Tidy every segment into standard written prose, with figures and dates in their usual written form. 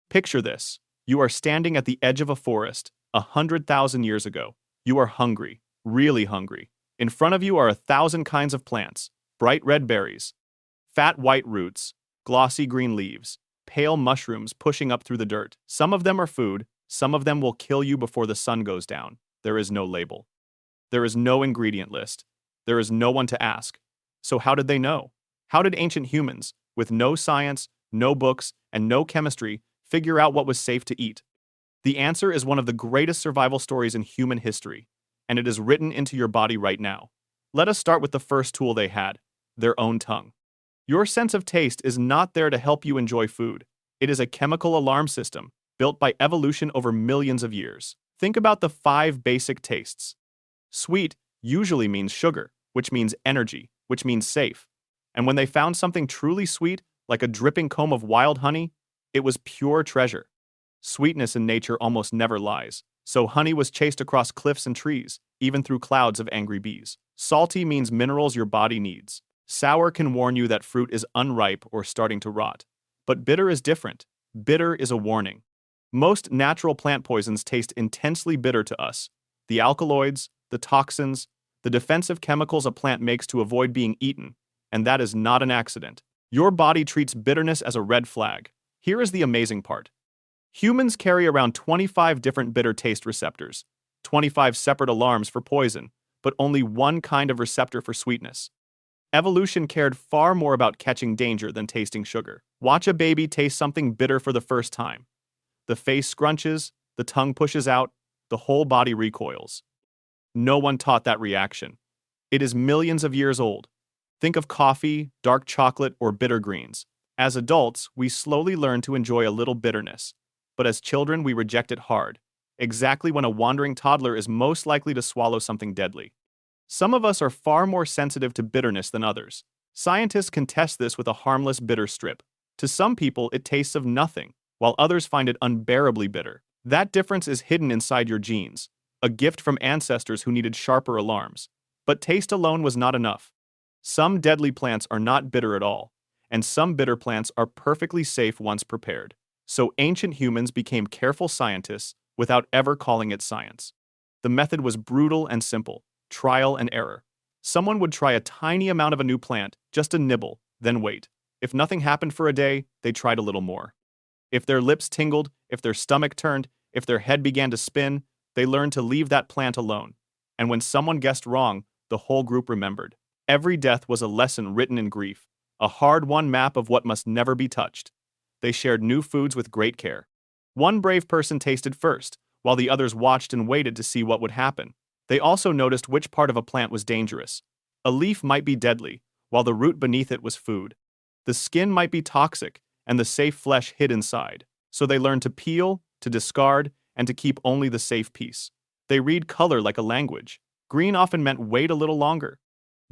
Picture this. You are standing at the edge of a forest, 100,000 years ago. You are hungry, really hungry. In front of you are 1,000 kinds of plants, bright red berries, fat white roots, glossy green leaves, pale mushrooms pushing up through the dirt. Some of them are food, some of them will kill you before the sun goes down. There is no label. There is no ingredient list. There is no one to ask. So how did they know? How did ancient humans, with no science, no books, and no chemistry, figure out what was safe to eat? The answer is one of the greatest survival stories in human history, and it is written into your body right now. Let us start with the first tool they had, their own tongue. Your sense of taste is not there to help you enjoy food. It is a chemical alarm system built by evolution over millions of years. Think about the 5 basic tastes. Sweet usually means sugar, which means energy, which means safe. And when they found something truly sweet, like a dripping comb of wild honey, it was pure treasure. Sweetness in nature almost never lies, so honey was chased across cliffs and trees, even through clouds of angry bees. Salty means minerals your body needs. Sour can warn you that fruit is unripe or starting to rot. But bitter is different. Bitter is a warning. Most natural plant poisons taste intensely bitter to us. The alkaloids, the toxins, the defensive chemicals a plant makes to avoid being eaten, and that is not an accident. Your body treats bitterness as a red flag. Here is the amazing part. Humans carry around 25 different bitter taste receptors, 25 separate alarms for poison, but only one kind of receptor for sweetness. Evolution cared far more about catching danger than tasting sugar. Watch a baby taste something bitter for the first time. The face scrunches, the tongue pushes out, the whole body recoils. No one taught that reaction. It is millions of years old. Think of coffee, dark chocolate, or bitter greens. As adults, we slowly learn to enjoy a little bitterness. But as children, we reject it hard, exactly when a wandering toddler is most likely to swallow something deadly. Some of us are far more sensitive to bitterness than others. Scientists can test this with a harmless bitter strip. To some people, it tastes of nothing, while others find it unbearably bitter. That difference is hidden inside your genes, a gift from ancestors who needed sharper alarms. But taste alone was not enough. Some deadly plants are not bitter at all, and some bitter plants are perfectly safe once prepared. So ancient humans became careful scientists without ever calling it science. The method was brutal and simple, trial and error. Someone would try a tiny amount of a new plant, just a nibble, then wait. If nothing happened for a day, they tried a little more. If their lips tingled, if their stomach turned, if their head began to spin, they learned to leave that plant alone. And when someone guessed wrong, the whole group remembered. Every death was a lesson written in grief, a hard-won map of what must never be touched. They shared new foods with great care. One brave person tasted first, while the others watched and waited to see what would happen. They also noticed which part of a plant was dangerous. A leaf might be deadly, while the root beneath it was food. The skin might be toxic, and the safe flesh hid inside. So they learned to peel, to discard, and to keep only the safe piece. They read color like a language. Green often meant wait a little longer.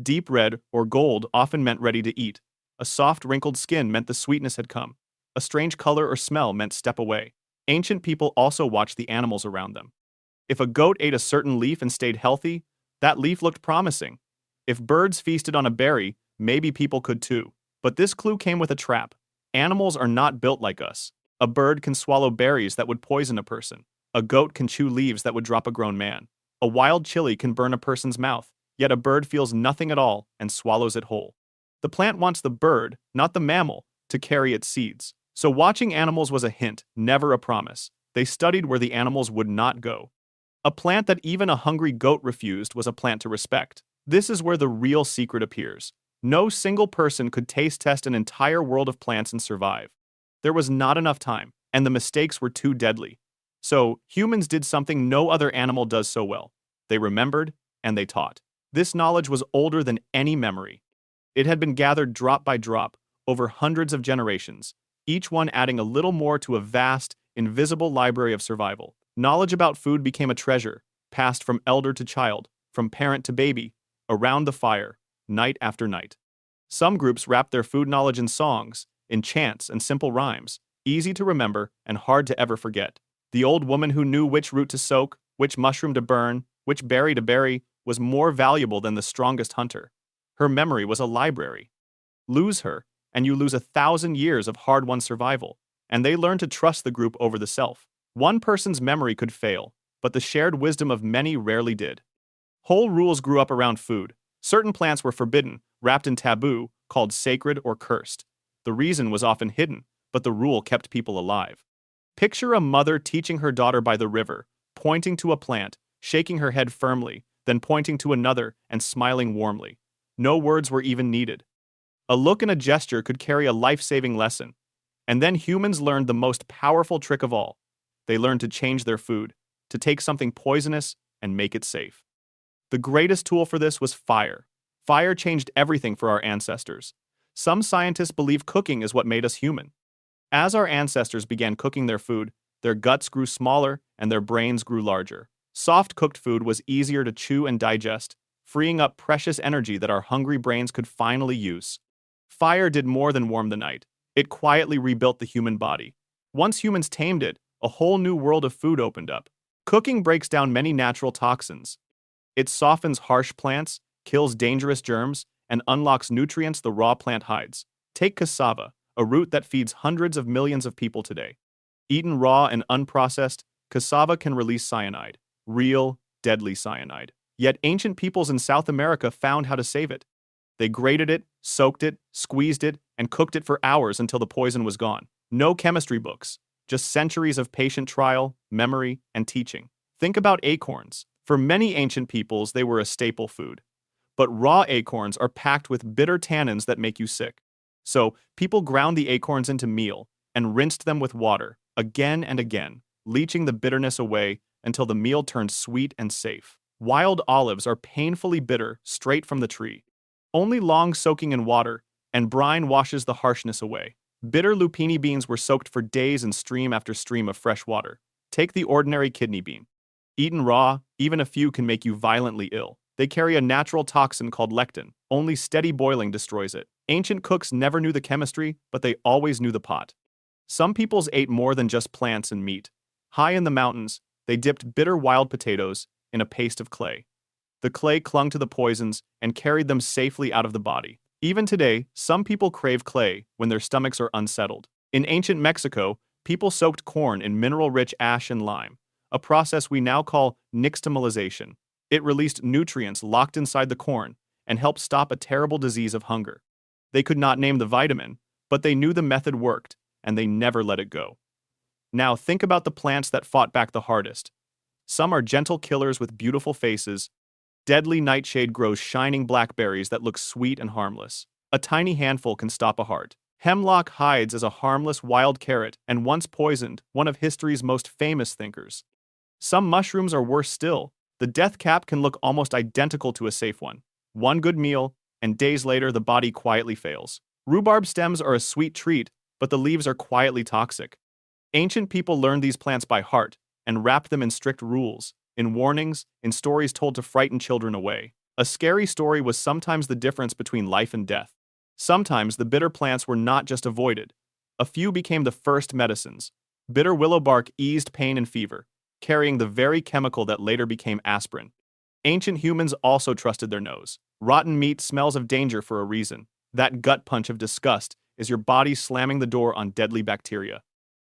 Deep red or gold often meant ready to eat. A soft, wrinkled skin meant the sweetness had come. A strange color or smell meant step away. Ancient people also watched the animals around them. If a goat ate a certain leaf and stayed healthy, that leaf looked promising. If birds feasted on a berry, maybe people could too. But this clue came with a trap. Animals are not built like us. A bird can swallow berries that would poison a person. A goat can chew leaves that would drop a grown man. A wild chili can burn a person's mouth, yet a bird feels nothing at all and swallows it whole. The plant wants the bird, not the mammal, to carry its seeds. So watching animals was a hint, never a promise. They studied where the animals would not go. A plant that even a hungry goat refused was a plant to respect. This is where the real secret appears. No single person could taste test an entire world of plants and survive. There was not enough time, and the mistakes were too deadly. So, humans did something no other animal does so well. They remembered, and they taught. This knowledge was older than any memory. It had been gathered drop by drop, over hundreds of generations, each one adding a little more to a vast, invisible library of survival. Knowledge about food became a treasure, passed from elder to child, from parent to baby, around the fire, night after night. Some groups wrapped their food knowledge in songs, in chants and simple rhymes, easy to remember and hard to ever forget. The old woman who knew which root to soak, which mushroom to burn, which berry to bury, was more valuable than the strongest hunter. Her memory was a library. Lose her, and you lose 1,000 years of hard-won survival. and they learned to trust the group over the self. One person's memory could fail, but the shared wisdom of many rarely did. Whole rules grew up around food. Certain plants were forbidden, wrapped in taboo, called sacred or cursed. The reason was often hidden, but the rule kept people alive. Picture a mother teaching her daughter by the river, pointing to a plant, shaking her head firmly, then pointing to another and smiling warmly. No words were even needed. A look and a gesture could carry a life-saving lesson. And then humans learned the most powerful trick of all. They learned to change their food, to take something poisonous and make it safe. The greatest tool for this was fire. Fire changed everything for our ancestors. Some scientists believe cooking is what made us human. As our ancestors began cooking their food, their guts grew smaller and their brains grew larger. Soft cooked food was easier to chew and digest, freeing up precious energy that our hungry brains could finally use. Fire did more than warm the night. It quietly rebuilt the human body. Once humans tamed it, a whole new world of food opened up. Cooking breaks down many natural toxins. It softens harsh plants, kills dangerous germs, and unlocks nutrients the raw plant hides. Take cassava, a root that feeds hundreds of millions of people today. Eaten raw and unprocessed, cassava can release cyanide. Real, deadly cyanide. Yet ancient peoples in South America found how to save it. They grated it, soaked it, squeezed it, and cooked it for hours until the poison was gone. No chemistry books, just centuries of patient trial, memory, and teaching. Think about acorns. For many ancient peoples, they were a staple food. But raw acorns are packed with bitter tannins that make you sick. So, people ground the acorns into meal and rinsed them with water, again and again, leaching the bitterness away until the meal turned sweet and safe. Wild olives are painfully bitter straight from the tree. Only long soaking in water and brine washes the harshness away. Bitter lupini beans were soaked for days in stream after stream of fresh water. Take the ordinary kidney bean. Eaten raw, even a few can make you violently ill. They carry a natural toxin called lectin. Only steady boiling destroys it. Ancient cooks never knew the chemistry, but they always knew the pot. Some peoples ate more than just plants and meat. High in the mountains, they dipped bitter wild potatoes in a paste of clay. The clay clung to the poisons and carried them safely out of the body. Even today, some people crave clay when their stomachs are unsettled. In ancient Mexico, people soaked corn in mineral-rich ash and lime, a process we now call nixtamalization. It released nutrients locked inside the corn and helped stop a terrible disease of hunger. They could not name the vitamin, but they knew the method worked, and they never let it go. Now think about the plants that fought back the hardest. Some are gentle killers with beautiful faces. Deadly nightshade grows shining blackberries that look sweet and harmless. A tiny handful can stop a heart. Hemlock hides as a harmless wild carrot and once poisoned one of history's most famous thinkers. Some mushrooms are worse still. The death cap can look almost identical to a safe one. One good meal, and days later the body quietly fails. Rhubarb stems are a sweet treat, but the leaves are quietly toxic. Ancient people learned these plants by heart and wrapped them in strict rules, in warnings, in stories told to frighten children away. A scary story was sometimes the difference between life and death. Sometimes the bitter plants were not just avoided. A few became the first medicines. Bitter willow bark eased pain and fever, carrying the very chemical that later became aspirin. Ancient humans also trusted their nose. Rotten meat smells of danger for a reason. That gut punch of disgust is your body slamming the door on deadly bacteria.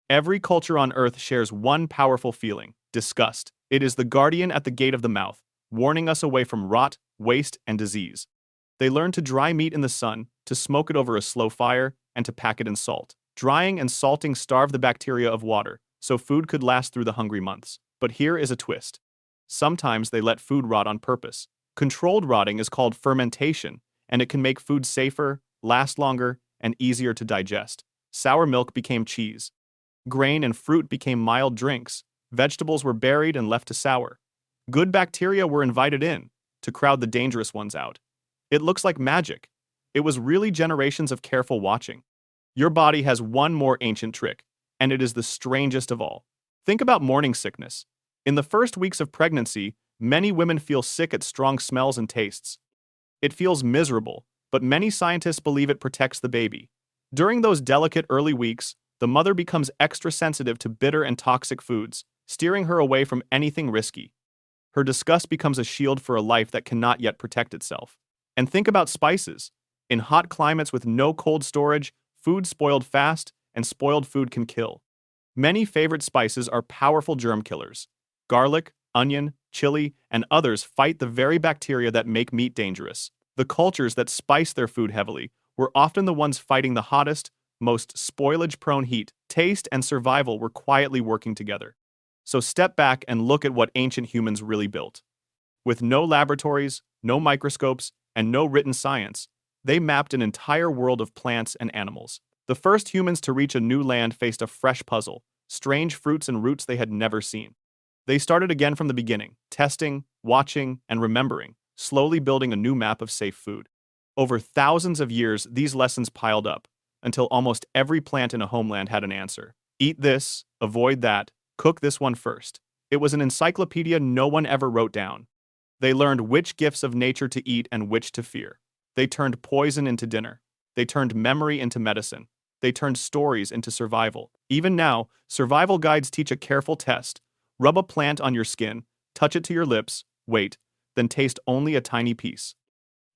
Every culture on Earth shares one powerful feeling: disgust. It is the guardian at the gate of the mouth, warning us away from rot, waste, and disease. They learned to dry meat in the sun, to smoke it over a slow fire, and to pack it in salt. Drying and salting starved the bacteria of water, so food could last through the hungry months. But here is a twist. Sometimes they let food rot on purpose. Controlled rotting is called fermentation, and it can make food safer, last longer, and easier to digest. Sour milk became cheese. Grain and fruit became mild drinks. Vegetables were buried and left to sour. Good bacteria were invited in, to crowd the dangerous ones out. It looks like magic. It was really generations of careful watching. Your body has one more ancient trick, and it is the strangest of all. Think about morning sickness. In the first weeks of pregnancy, many women feel sick at strong smells and tastes. It feels miserable, but many scientists believe it protects the baby. During those delicate early weeks, the mother becomes extra sensitive to bitter and toxic foods, steering her away from anything risky. Her disgust becomes a shield for a life that cannot yet protect itself. And think about spices. In hot climates with no cold storage, food spoiled fast, and spoiled food can kill. Many favorite spices are powerful germ killers. Garlic, onion, chili, and others fight the very bacteria that make meat dangerous. The cultures that spice their food heavily were often the ones fighting the hottest, most spoilage-prone heat. Taste and survival were quietly working together. So step back and look at what ancient humans really built. With no laboratories, no microscopes, and no written science, they mapped an entire world of plants and animals. The first humans to reach a new land faced a fresh puzzle, strange fruits and roots they had never seen. They started again from the beginning, testing, watching, and remembering, slowly building a new map of safe food. Over thousands of years, these lessons piled up, until almost every plant in a homeland had an answer. Eat this, avoid that, cook this one first. It was an encyclopedia no one ever wrote down. They learned which gifts of nature to eat and which to fear. They turned poison into dinner. They turned memory into medicine. They turned stories into survival. Even now, survival guides teach a careful test. Rub a plant on your skin, touch it to your lips, wait, then taste only a tiny piece.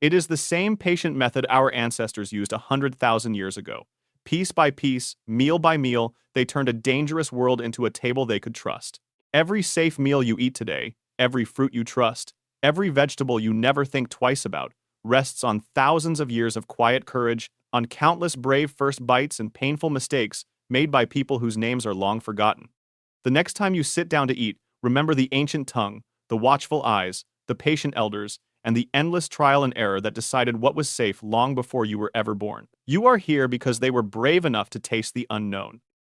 It is the same patient method our ancestors used 100,000 years ago. Piece by piece, meal by meal, they turned a dangerous world into a table they could trust. Every safe meal you eat today, every fruit you trust, every vegetable you never think twice about, rests on thousands of years of quiet courage, on countless brave first bites and painful mistakes made by people whose names are long forgotten. The next time you sit down to eat, remember the ancient tongue, the watchful eyes, the patient elders, and the endless trial and error that decided what was safe long before you were ever born. You are here because they were brave enough to taste the unknown.